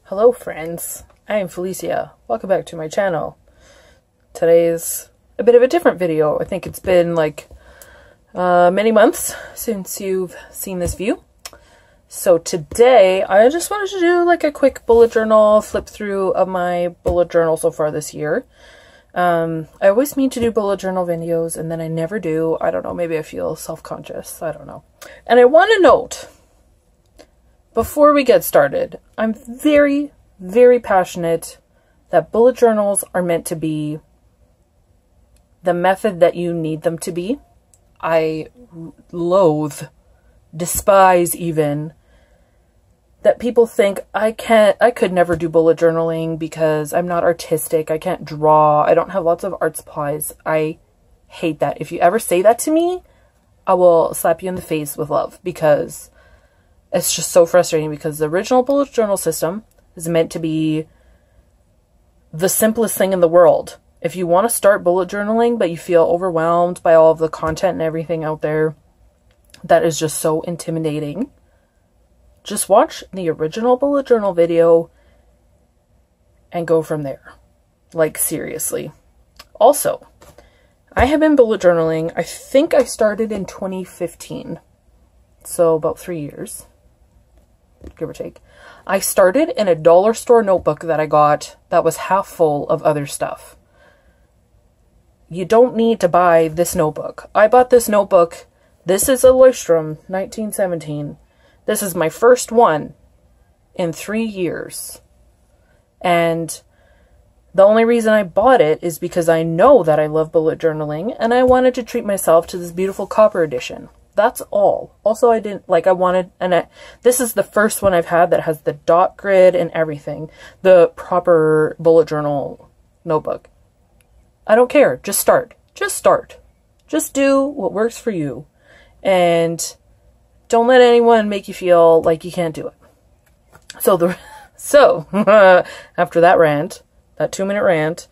Hello friends, I am Felicia. Welcome back to my channel. Today's a bit of a different video. I think it's been like many months since you've seen this view. So today I just wanted to do like a quick bullet journal flip through of my bullet journal so far this year. I always mean to do bullet journal videos and then I never do. I don't know, maybe I feel self-conscious. I don't know. And I want to note, before we get started, I'm very, very passionate that bullet journals are meant to be the method that you need them to be. I loathe, despise even, that people think I could never do bullet journaling because I'm not artistic, I can't draw, I don't have lots of art supplies. I hate that. If you ever say that to me, I will slap you in the face with love, because it's just so frustrating, because the original bullet journal system is meant to be the simplest thing in the world. If you want to start bullet journaling, but you feel overwhelmed by all of the content and everything out there that is just so intimidating, just watch the original bullet journal video and go from there. Like, seriously. Also, I have been bullet journaling, I think I started in 2015. So about 3 years, give or take. I started in a dollar store notebook that I got that was half full of other stuff. You don't need to buy this notebook. I bought this notebook. This is a Leuchtturm 1917. This is my first one in 3 years. And the only reason I bought it is because I know that I love bullet journaling and I wanted to treat myself to this beautiful copper edition. That's all. Also, I didn't, like, I wanted, and this is the first one I've had that has the dot grid and everything. The proper bullet journal notebook. I don't care. Just start. Just start. Just do what works for you. And don't let anyone make you feel like you can't do it. So, after that rant, that 2-minute rant,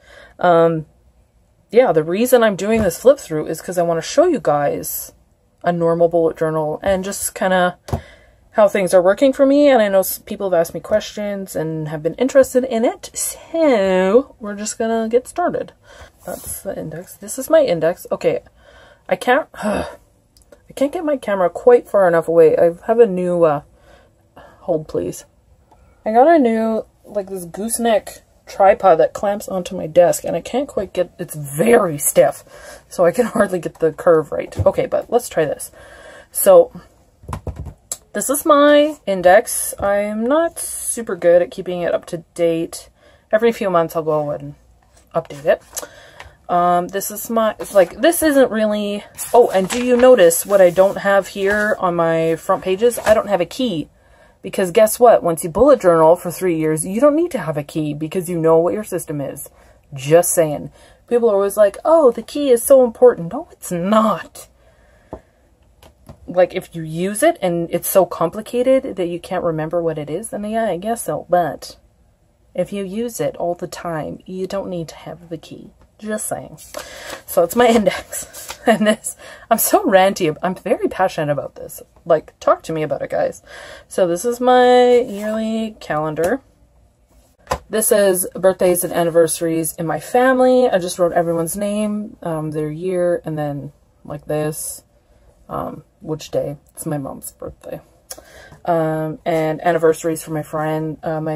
yeah, the reason I'm doing this flip through is because I want to show you guys a normal bullet journal and just kind of how things are working for me. And I know people have asked me questions and have been interested in it, so we're just gonna get started. That's the index. This is my index. Okay, I can't get my camera quite far enough away. I have a new hold please. I got a new, like, this gooseneck tripod that clamps onto my desk, and I can't quite get, it's very stiff, so I can hardly get the curve right. Okay, but let's try this. So this is my index. I'm not super good at keeping it up to date. Every few months I'll go and update it. This is my, it's like, this isn't really, oh, and do you notice what I don't have here on my front pages? I don't have a key. Because guess what? Once you bullet journal for 3 years, you don't need to have a key because you know what your system is. Just saying. People are always like, oh, the key is so important. No, it's not. Like, if you use it and it's so complicated that you can't remember what it is, then yeah, I guess so. But if you use it all the time, you don't need to have the key. Just saying. So it's my index. And this, I'm so ranty. I'm very passionate about this. Like, talk to me about it, guys. So this is my yearly calendar. This is birthdays and anniversaries in my family. I just wrote everyone's name, their year, and then like this, which day. It's my mom's birthday. And anniversaries for my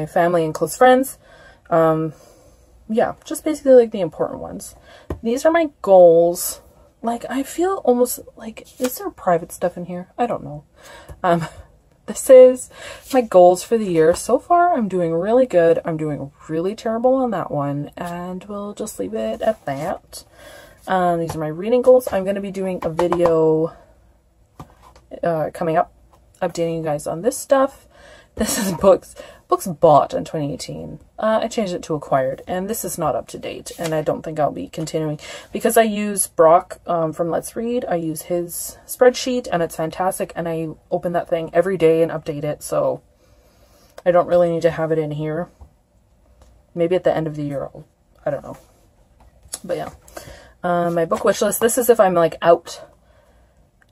family and close friends. Yeah, just basically like the important ones. These are my goals. Like, I feel almost like, is there private stuff in here? I don't know. This is my goals for the year. So far, I'm doing really good. I'm doing really terrible on that one, and we'll just leave it at that. These are my reading goals. I'm going to be doing a video coming up, updating you guys on this stuff. This is books bought in 2018. I changed it to acquired, and this is not up to date, and I don't think I'll be continuing because I use Brock from Let's Read. I use his spreadsheet, and it's fantastic, and I open that thing every day and update it, so I don't really need to have it in here. Maybe at the end of the year, I don't know. But yeah, my book wish list. This is if I'm like out.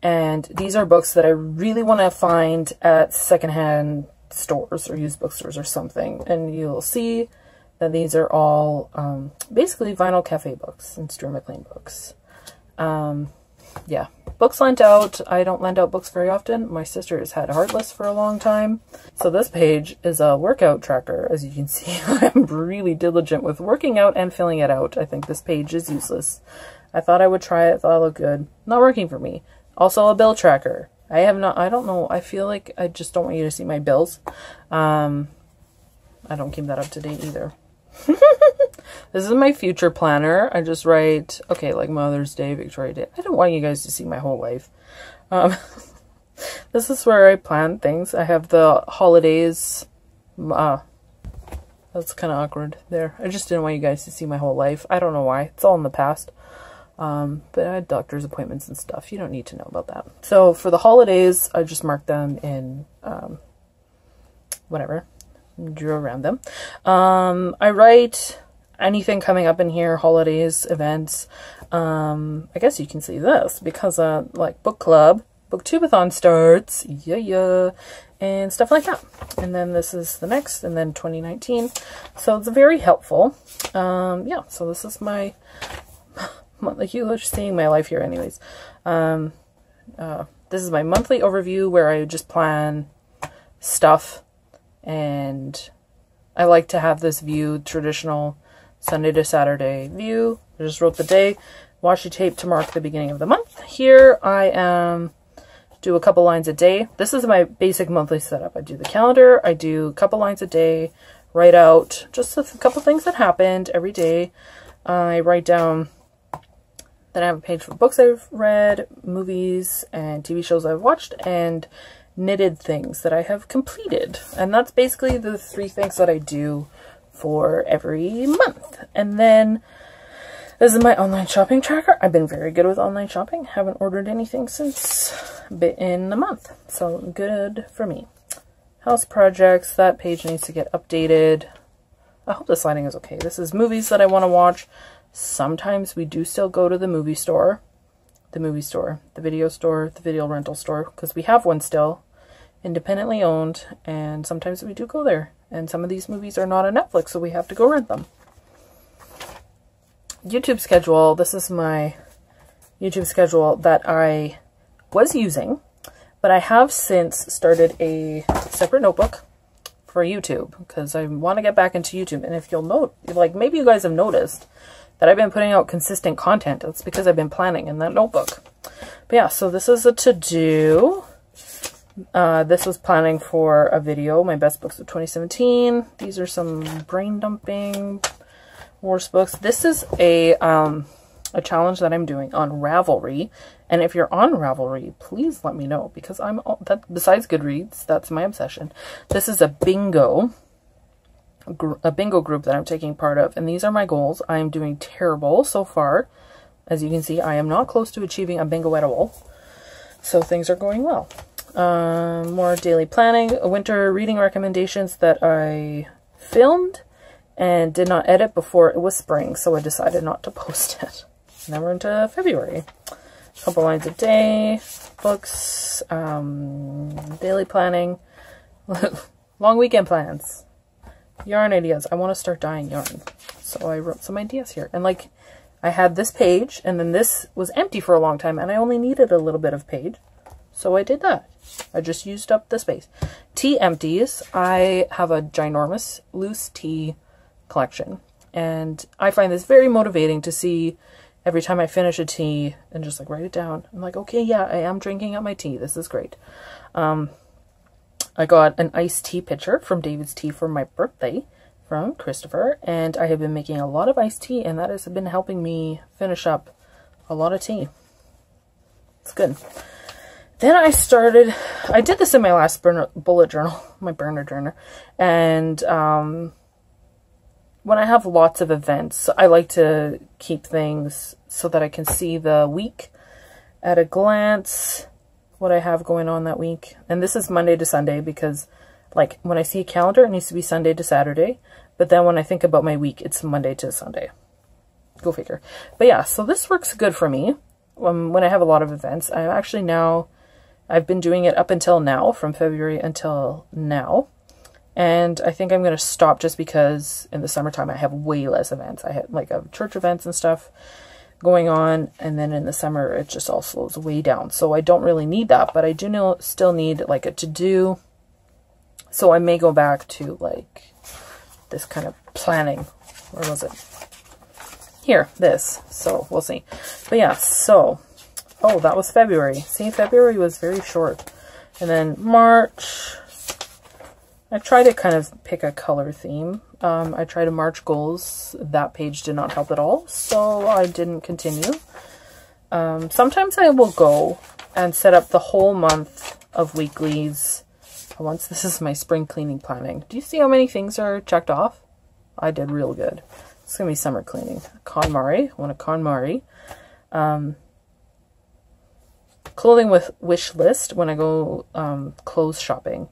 And these are books that I really want to find at secondhand stores or used bookstores or something, and you'll see that these are all basically Vinyl Cafe books and Stuart McLean books. Yeah, books lent out. I don't lend out books very often. My sister has had Heartless for a long time. So this page is a workout tracker. As you can see, I'm really diligent with working out and filling it out. I think this page is useless. I thought I would try it, thought it looked good. Not working for me. Also a bill tracker. I don't know, I feel like I just don't want you to see my bills. I don't keep that up to date either. This is my future planner. I just write, okay, like Mother's Day, Victoria Day. I don't want you guys to see my whole life. This is where I plan things. I have the holidays. That's kind of awkward there. I just didn't want you guys to see my whole life. I don't know why. It's all in the past. But I had doctor's appointments and stuff. You don't need to know about that. So for the holidays, I just marked them in, whatever. Drew around them. I write anything coming up in here, holidays, events. I guess you can see this because like book club, booktubeathon starts, yeah, and stuff like that. And then this is the next, and then 2019. So it's very helpful. Yeah, so this is my like you're seeing my life here anyways. This is my monthly overview where I just plan stuff. And I like to have this view, traditional Sunday to Saturday view. I just wrote the day, washi tape to mark the beginning of the month. Here I do a couple lines a day. This is my basic monthly setup. I do the calendar, I do a couple lines a day, write out just a couple things that happened every day. I write down, then I have a page for books I've read, movies and TV shows I've watched, and knitted things that I have completed. And that's basically the 3 things that I do for every month. And then this is my online shopping tracker. I've been very good with online shopping. Haven't ordered anything since in the month. So good for me. House projects. That page needs to get updated. I hope the sliding is okay. This is movies that I want to watch. Sometimes we do still go to the movie store. The video store, the video rental store, because we have one still, independently owned, and sometimes we do go there. And some of these movies are not on Netflix, so we have to go rent them. YouTube schedule. This is my YouTube schedule that I was using, but I have since started a separate notebook for YouTube because I want to get back into YouTube. And if you'll note, like maybe you guys have noticed that I've been putting out consistent content. That's because I've been planning in that notebook. But yeah, so this is a to-do. This was planning for a video, my best books of 2017. These are some brain dumping worst books. This is a challenge that I'm doing on Ravelry. And if you're on Ravelry, please let me know because besides Goodreads, that's my obsession. This is a bingo group that I'm taking part of, and these are my goals. I am doing terrible so far. As you can see, I am not close to achieving a bingo at all, so things are going well. More daily planning, winter reading recommendations that I filmed and did not edit before it was spring, so I decided not to post it. And then we're into February. A couple lines a day, books, daily planning, long weekend plans. Yarn ideas. I want to start dyeing yarn. So I wrote some ideas here. And like, I had this page, and then this was empty for a long time, and I only needed a little bit of page. So I did that. I just used up the space. Tea empties. I have a ginormous loose tea collection. And I find this very motivating to see every time I finish a tea and just like write it down. I'm like, okay, yeah, I am drinking up my tea. This is great. I got an iced tea pitcher from David's Tea for my birthday from Christopher, and I have been making a lot of iced tea, and that has been helping me finish up a lot of tea. It's good. Then I did this in my last bullet journal, my burner journal, and when I have lots of events, I like to keep things so that I can see the week at a glance, what I have going on that week. And this is Monday to Sunday because like when I see a calendar, it needs to be Sunday to Saturday. But then when I think about my week, it's Monday to Sunday. Go figure. But yeah, so this works good for me when I have a lot of events. I've been doing it up until now, from February until now. And I think I'm going to stop just because in the summertime I have way less events. I have like church events and stuff going on, and then in the summer it just all slows way down. So I don't really need that, but I do still need like a to-do. So I may go back to like this kind of planning. Where was it? Here, this. So we'll see. But yeah, so, oh, that was February. See, February was very short. And then March, I try to kind of pick a color theme. I tried a March goals. That page did not help at all, so I didn't continue. Sometimes I will go and set up the whole month of weeklies. Once this is my spring cleaning planning. Do you see how many things are checked off? I did real good. It's going to be summer cleaning. KonMari. I want a KonMari. Clothing with wish list. When I go clothes shopping,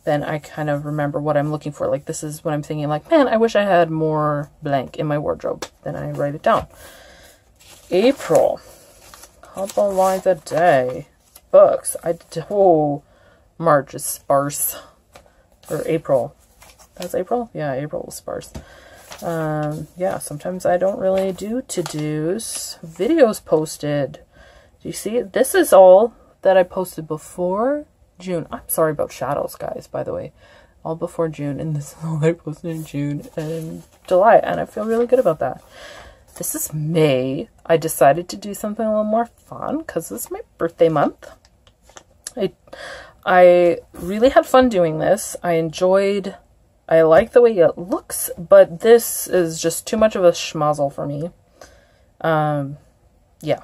then I kind of remember what I'm looking for. Like, this is what I'm thinking. Like, man, I wish I had more blank in my wardrobe. Then I write it down. April. Couple lines a day. Books. Oh, March is sparse. Or April. That's April? Yeah, April was sparse. Yeah, sometimes I don't really do to-dos. Videos posted. Do you see it? This is all that I posted before June. I'm sorry about shadows, guys, by the way. All before June, and this is all I posted in June and July, and I feel really good about that. This is May. I decided to do something a little more fun because this is my birthday month. I really had fun doing this. I like the way it looks, but this is just too much of a schmozzle for me. Yeah.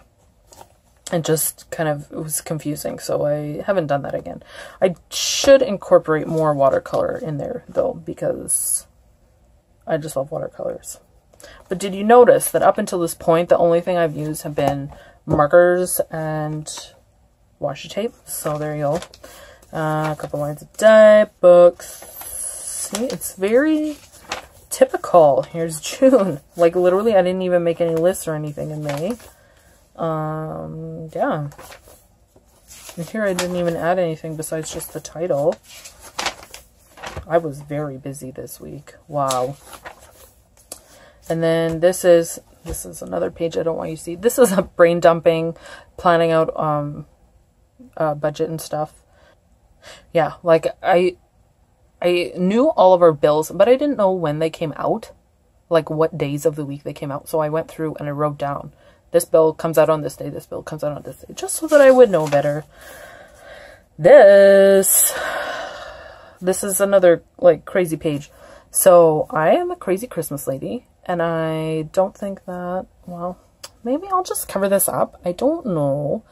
And just kind of, it was confusing, so I haven't done that again. I should incorporate more watercolor in there, though, because I just love watercolors. But did you notice that up until this point, the only thing I've used have been markers and washi tape? So there you go. A couple lines a day, books. See, it's very typical. Here's June. Like, literally, I didn't even make any lists or anything in May. Yeah. And here I didn't even add anything besides just the title. I was very busy this week. Wow. And then this is another page I don't want you to see. This is a brain dumping, planning out budget and stuff. Yeah, like I knew all of our bills, but I didn't know when they came out, like what days of the week they came out. So I went through and I wrote down, this bill comes out on this day, this bill comes out on this day, just so that I would know better. This is another like crazy page. So I am a crazy Christmas lady, and I don't think that, well, maybe I'll just cover this up. I don't know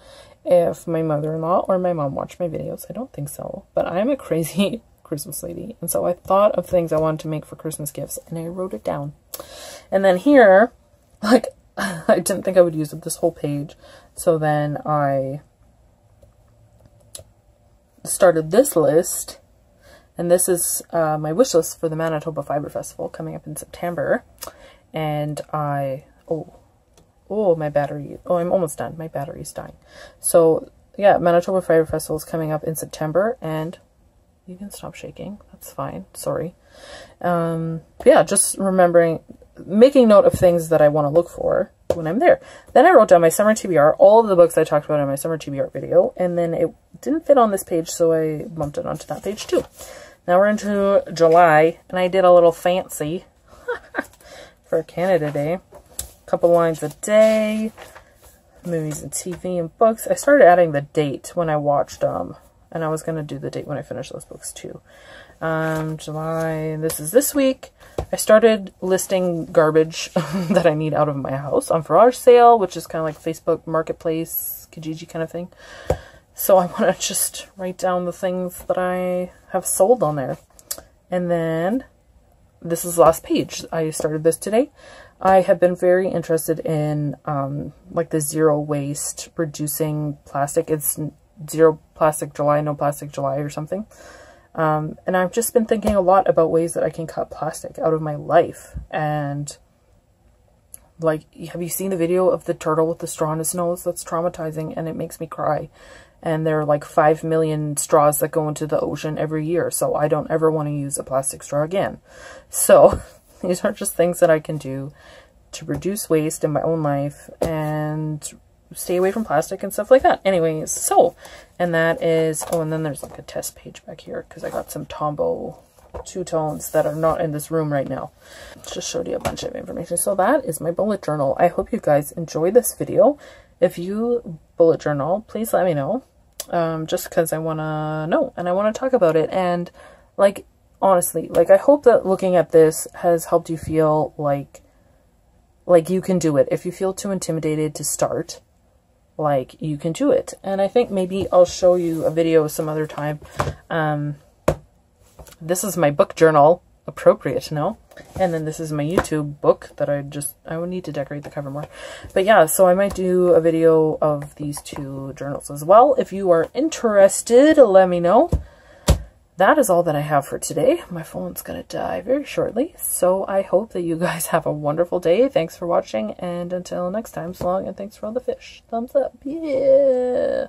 if my mother-in-law or my mom watch my videos. I don't think so, but I'm a crazy Christmas lady, and so I thought of things I wanted to make for Christmas gifts, and I wrote it down. And then here, like, I didn't think I would use this whole page, so then I started this list, and this is my wish list for the Manitoba Fiber Festival coming up in September. And my battery, I'm almost done. My battery's dying. So yeah, Manitoba Fiber Festival is coming up in September, and you can stop shaking. That's fine. Sorry. Yeah, just making note of things that I want to look for when I'm there. Then I wrote down my summer TBR, all of the books I talked about in my summer TBR video, and then it didn't fit on this page, so I bumped it onto that page too. Now we're into July, and I did a little fancy for Canada Day. Couple lines a day, movies and TV and books. I started adding the date when I watched them, and I was going to do the date when I finished those books too. July, this is this week. I started listing garbage that I need out of my house on Farage Sale, which is kind of like Facebook Marketplace, Kijiji kind of thing. So I want to just write down the things that I have sold on there. And then this is the last page. I started this today. I have been very interested in like the zero waste, reducing plastic. It's Zero Plastic July, No Plastic July or something. And I've just been thinking a lot about ways that I can cut plastic out of my life. And like, have you seen the video of the turtle with the straw in his nose? That's traumatizing, and it makes me cry. And there are like 5 million straws that go into the ocean every year. So I don't ever want to use a plastic straw again. So these are just things that I can do to reduce waste in my own life and stay away from plastic and stuff like that. Anyways, so, and that is, oh, and then there's like a test page back here because I got some Tombow two-tones that are not in this room right now. Just showed you a bunch of information. So that is my bullet journal. I hope you guys enjoyed this video. If you bullet journal, please let me know. Just because I want to know and I want to talk about it. And like, honestly, like I hope that looking at this has helped you feel like you can do it. If you feel too intimidated to start, like you can do it. And I think maybe I'll show you a video some other time. This is my book journal, appropriate, no? And then this is my YouTube book that I would need to decorate the cover more. But yeah, so I might do a video of these two journals as well. If you are interested, let me know. That is all that I have for today. My phone's gonna die very shortly. So I hope that you guys have a wonderful day. Thanks for watching, and until next time, so long, and thanks for all the fish. Thumbs up. Yeah.